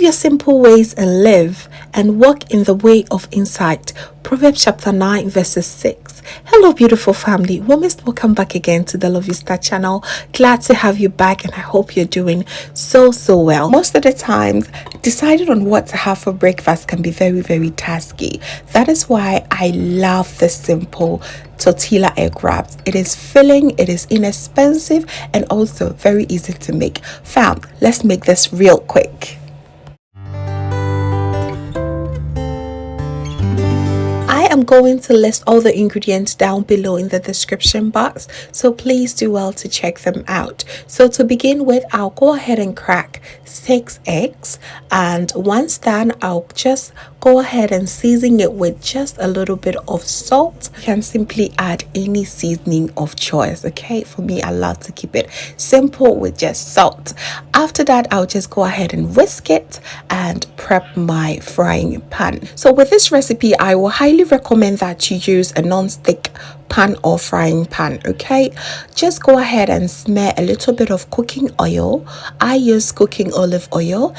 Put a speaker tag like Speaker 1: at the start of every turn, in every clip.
Speaker 1: your simple ways and live, and walk in the way of insight. Proverbs chapter 9 verses 6. Hello beautiful family, warmest welcome back again to the Lovystouch channel. Glad to have you back, and I hope you're doing so well. Most of the times, deciding on what to have for breakfast can be very tasky. That is why I love the simple tortilla egg wraps. It is filling, it is inexpensive, and also very easy to make. Fam, let's make this real quick. I am going to list all the ingredients down below in the description box, so please do well to check them out. So to begin with, I'll go ahead and crack 6 eggs, and once done, I'll just go ahead and season it with just a little bit of salt. You can simply add any seasoning of choice. Okay, for me, I love to keep it simple with just salt. After that, I'll just go ahead and whisk it and prep my frying pan. So with this recipe, I will highly recommend that you use a non-stick pan or frying pan. Okay, just go ahead and smear a little bit of cooking oil. I use cooking olive oil,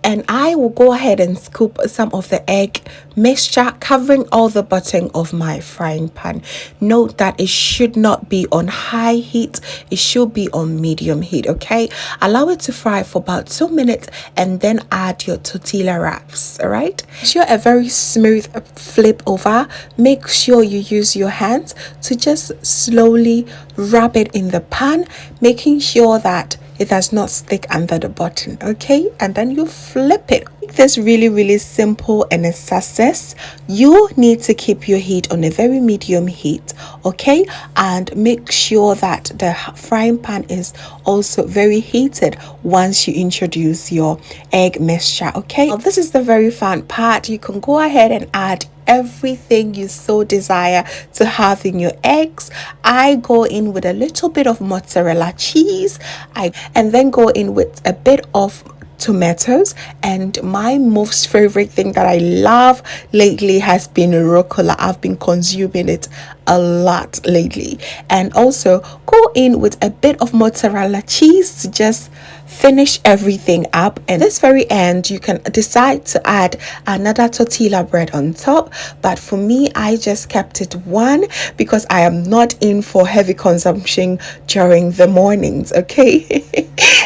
Speaker 1: and I will go ahead and scoop some of the egg mixture covering all the bottom of my frying pan. Note that it should not be on high heat, it should be on medium heat. Okay, allow it to fry for about 2 minutes and then add your tortilla wraps. All right, ensure a very smooth flip over. Make sure you use your hands to just slowly wrap it in the pan, making sure that it does not stick under the bottom. Okay, and then you flip it. Make this really simple and a success. You need to keep your heat on a very medium heat, okay, and make sure that the frying pan is also very heated once you introduce your egg mixture. Okay, now this is the very fun part. You can go ahead and add everything you so desire to have in your eggs. I go in with a little bit of mozzarella cheese, and then go in with a bit of tomatoes, and my most favorite thing that I love lately has been rucola. I've been consuming it a lot lately, and also go in with a bit of mozzarella cheese to just finish everything up. And this very end, you can decide to add another tortilla bread on top, but for me, I just kept it one because I am not in for heavy consumption during the mornings. Okay,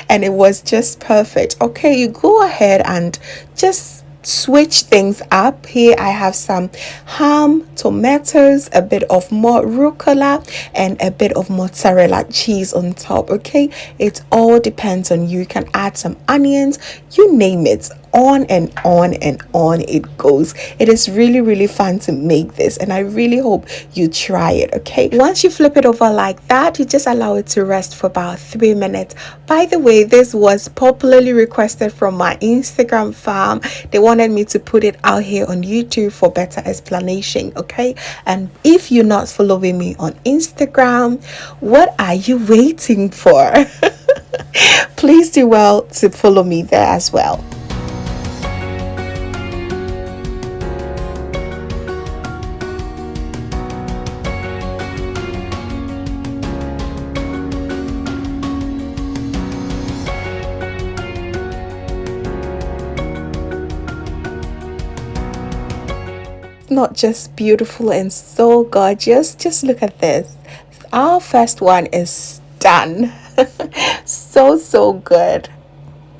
Speaker 1: and it was just perfect. Okay, you go ahead and just switch things up. Here I have some ham, tomatoes, a bit of more rucola, and a bit of mozzarella cheese on top. Okay, it all depends on you. You can add some onions, you name it. On and on and on it goes. It is really fun to make this, and I really hope you try it. Okay, once you flip it over like that, you just allow it to rest for about 3 minutes. By the way, this was popularly requested from my Instagram fam. They wanted me to put it out here on YouTube for better explanation. Okay, and if you're not following me on Instagram, what are you waiting for? Please do well to follow me there as well. Not just beautiful and so gorgeous, just look at this. Our first one is done. so good.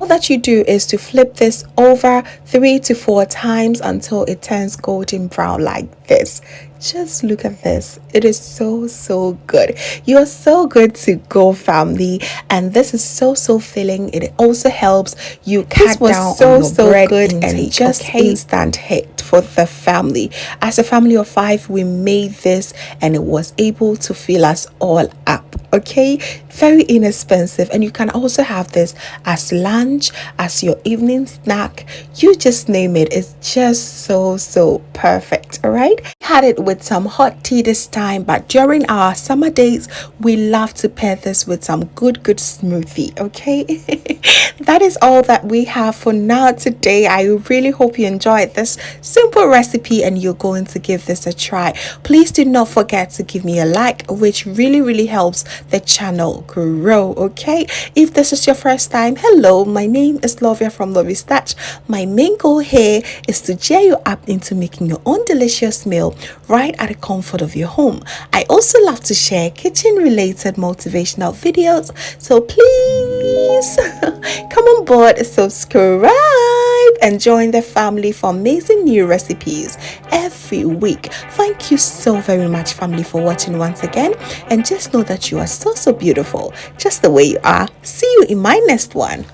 Speaker 1: All that you do is to flip this over 3 to 4 times until it turns golden brown like this. Just look at this. It is so good. You are so good to go, family, and this is so filling. It also helps you cut down on your bread good intake, and just instant hit for the family. As a family of 5, we made this, and it was able to fill us all up. Okay, very inexpensive, and you can also have this as lunch, as your evening snack. You just name it. It's just so perfect. All right, had it with some hot tea this time, but during our summer days, we love to pair this with some good smoothie. Okay, that is all that we have for now today. I really hope you enjoyed this simple recipe and you're going to give this a try. Please do not forget to give me a like, which really helps the channel grow. Okay, if this is your first time, hello, my name is Lovia from Lovystouch. My main goal here is to cheer you up into making your own delicious meal right at the comfort of your home. I also love to share kitchen related motivational videos, so please come on board, subscribe, and join the family for amazing new recipes every week. Thank you so very much, family, for watching once again, and just know that you are so beautiful just the way you are. See you in my next one.